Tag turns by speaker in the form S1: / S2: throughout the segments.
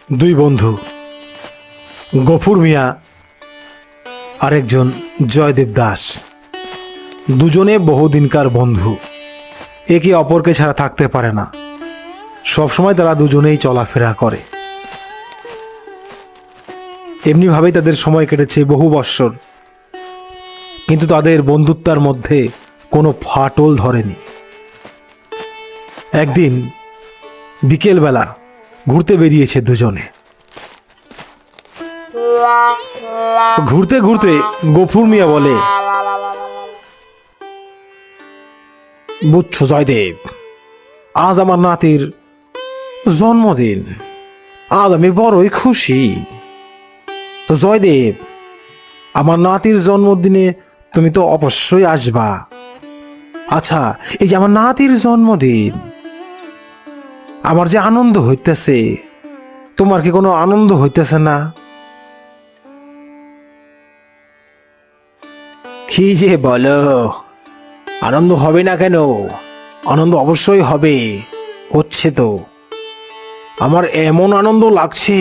S1: দুই বন্ধু, গফুর মিয়া আর একজন জয়দেব দাস। দুজনে বহুদিনকার বন্ধু, একে অপরকে ছাড়া থাকতে পারে না। সবসময় তারা দুজনেই চলাফেরা করে। এমনিভাবেই তাদের সময় কেটেছে বহু বৎসর, কিন্তু তাদের বন্ধুত্বের মধ্যে কোনো ফাটল ধরেনি। একদিন বিকেলবেলা ঘুরতে বেরিয়েছে দুজনে। ঘুরতে ঘুরতে গফুর মিয়া বলে, বুঝছো জয়দেব, আজ আমার নাতির জন্মদিন। আজ আমি বড়ই খুশি। তো জয়দেব, আমার নাতির জন্মদিনে তুমি তো অবশ্যই আসবা। আচ্ছা, এই যে আমার নাতির জন্মদিন, আমার যে আনন্দ হইতেছে, তোমার কি কোনো আনন্দ হইতেছে না? কি যে বলো, আনন্দ হবে না কেন? আনন্দ অবশ্যই হবে, হচ্ছে তো। আমার এমন আনন্দ লাগছে,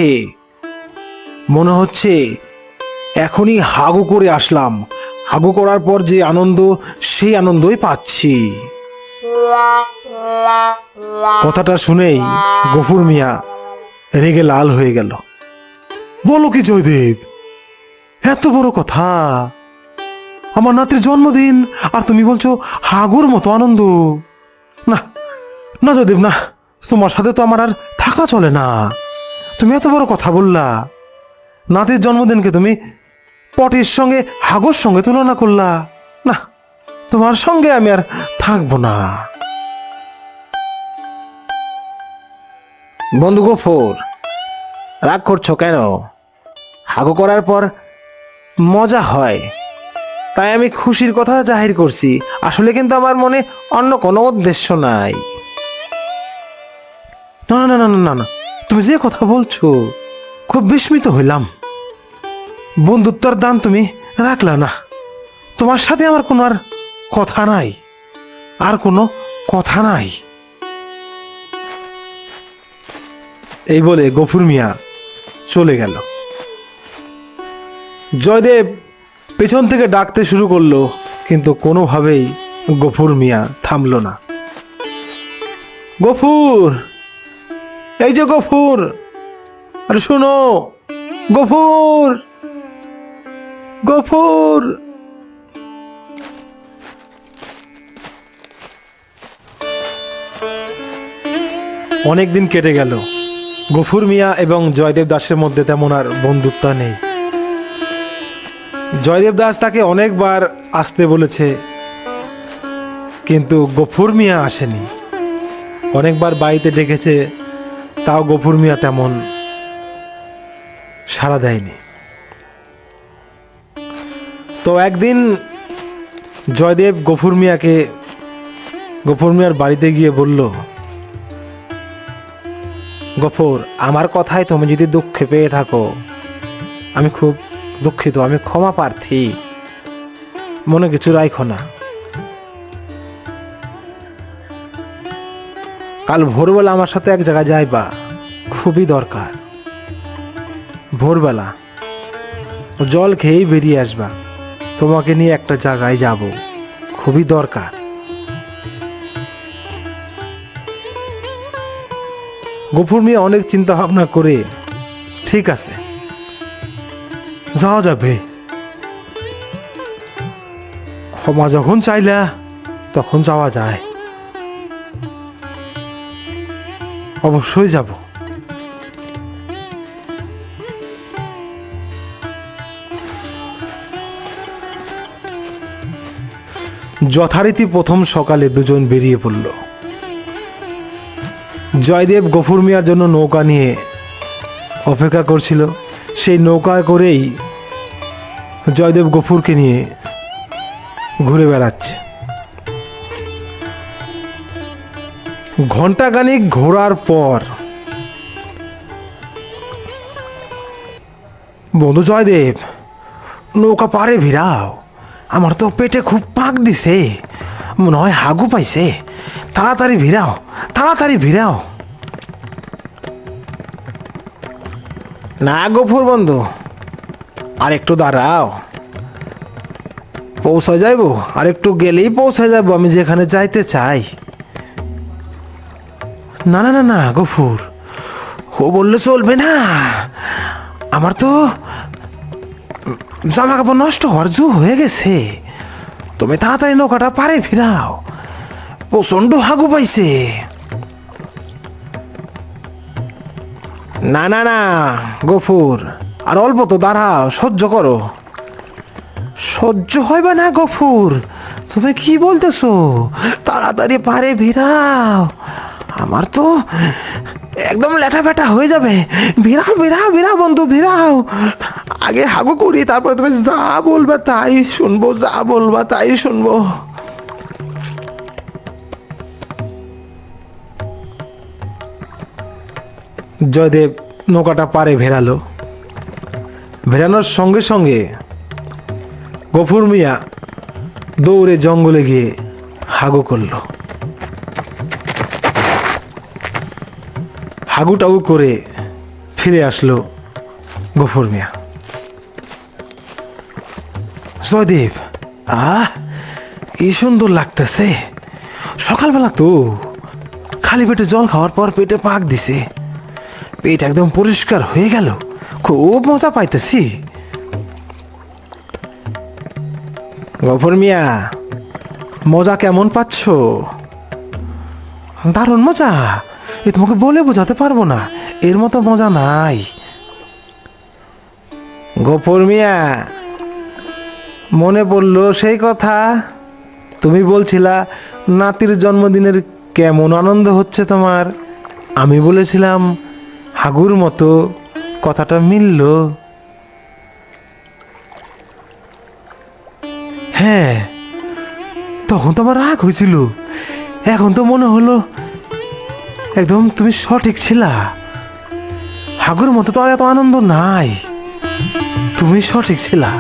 S1: মনে হচ্ছে এখনই হাগু করে আসলাম। হাগু করার পর যে আনন্দ, সেই আনন্দই পাচ্ছি। কথাটা শুনেই গফুর মিয়া রেগে লাল হয়ে গেল। বলো কি জয়দেব, এত বড় কথা! আমার নাতির জন্মদিন আর তুমি বলছো হাগুর মতো আনন্দ? না না জয়দেব, না, তোমার সাথে তো আমার আর থাকা চলে না। তুমি এত বড় কথা বললা, নাতির জন্মদিনকে তুমি পটির সঙ্গে হাগুর সঙ্গে তুলনা করলা। না, তোমার সঙ্গে আমি আর থাকবো না। বন্ধু গফুর, রাগ করছো কেন? হাগু করার পর মজা হয়, তাই আমি খুশির কথা জাহির করছি। আসলে কিন্তু আমার মনে অন্য কোনো উদ্দেশ্য নাই। না না না না না না, তুমি যে কথা বলছো, খুব বিস্মিত হইলাম। বন্ধুত্বর দান তুমি রাখলা না। তোমার সাথে আমার কোনো আর কথা নাই, আর কোনো কথা নাই। এই বলে গফুর মিয়া চলে গেল। জয়দেব পেছন থেকে ডাকতে শুরু করলো, কিন্তু কোনোভাবেই গফুর মিয়া থামল না। গফুর, এই যে গফুর, আরে শোনো, গফুর, গফুর। অনেকদিন কেটে গেল। গফুর মিয়া এবং জয়দেব দাসের মধ্যে তেমন আর বন্ধুত্ব নেই। জয়দেব দাস তাকে অনেকবার আসতে বলেছে, কিন্তু গফুর মিয়া আসেনি। অনেকবার বাড়িতে ডেকেছে, তাও গফুর মিয়া তেমন সাড়া দেয়নি। তো একদিন জয়দেব গফুর মিয়ার বাড়িতে গিয়ে বলল, গফুর, আমার কথায় তুমি যদি দুঃখে পেয়ে থাকো, আমি খুব দুঃখিত, আমি ক্ষমা প্রার্থী। মনে কিছু রাখো না। কাল ভোরবেলা আমার সাথে এক জায়গায় যাইবা, খুবই দরকার। ভোরবেলা জল খেয়েই বেরিয়ে আসবা। তোমাকে নিয়ে একটা জায়গায় যাব, খুবই দরকার। গফুর মিয়া অনেক চিন্তা ভাবনা করে, ঠিক আছে, যাওয়া যাবে। ক্ষমা যখন চাইলা, তখন যাওয়া যায়। অবশ্যই যাব। যথারীতি প্রথম সকালে দুজন বেরিয়ে পড়ল। জয়দেব গফুর মিয়ার জন্য নৌকা নিয়ে অপেক্ষা করছিল। সেই নৌকায় করেই জয়দেব গফুরকে নিয়ে ঘুরে বেড়াচ্ছে। ঘণ্টাখানিক ঘোরার পর, বন্ধু জয়দেব, নৌকা পারে ভিড়াও, আমার তো পেটে খুব পাক দিছে, মনে হয় হাগু পাইছে। তাড়াতাড়ি ভিড়াও, তাড়াতাড়ি ভিড়াও। না গফুর বন্ধু, আর একটু দাঁড়াও, পৌঁছে যাইবো, আর একটু গেলেই পৌঁছে যাবো আমি যেখানে যাইতে চাই। না না না না গফুর, ও বললে চলবে না, আমার তো জামা কাপড় নষ্ট হওয়ার জো হয়ে গেছে। তুমি তাড়াতাড়ি নৌকাটা পারে ফিরাও, প্রচন্ড হাগু পাইছে। না না না গফুর, আর অল্প তো দাঁড়াও, সহ্য করো। সহ্য হইবে না গফুর, তুমি কি বলতেছো? তাড়াতাড়ি পারে ভিড়াও, আমার তো একদম লেটা ফেটা হয়ে যাবে। ভিড়াও ভিড়াও ভিড়াও বন্ধু ভিড়াও, আগে হাগু করি, তারপরে তুমি যা বলবে তাই শুনবো, যা বলবা তাই শুনবো। জয়দেব নৌকাটা পারে ভেড়ালো। ভেড়ানোর সঙ্গে সঙ্গে গফুর মিয়া দৌড়ে জঙ্গলে গিয়ে হাগু করলো। হাগু টাগু করে ফিরে আসলো গফুর মিয়া। জয়দেব, কি সুন্দর লাগতেছে, সকালবেলা তো খালি পেটে জল খাওয়ার পর পেটে পাক দিছে, পেট একদম পরিষ্কার হয়ে গেল, খুব মজা পাইতেছি। গফুর মিয়া, মজা কেমন পাচ্ছ? দারুণ মজা, এ তোমাকে বলে বোঝাতে পারবো না, এর মতো মজা নাই। গফুর মিয়া, মনে পড়লো সেই কথা, তুমি বলছিলা নাতির জন্মদিনের কেমন আনন্দ হচ্ছে তোমার, আমি বলেছিলাম হাগুর মতো, কথাটা মিলল। হ্যাঁ, তখন তো আমার রাগ হয়েছিল, এখন তো মনে হলো একদম তুমি সঠিক ছিলা, হাগুর মতো তো আর এত আনন্দ নাই, তুমি সঠিক ছিলা।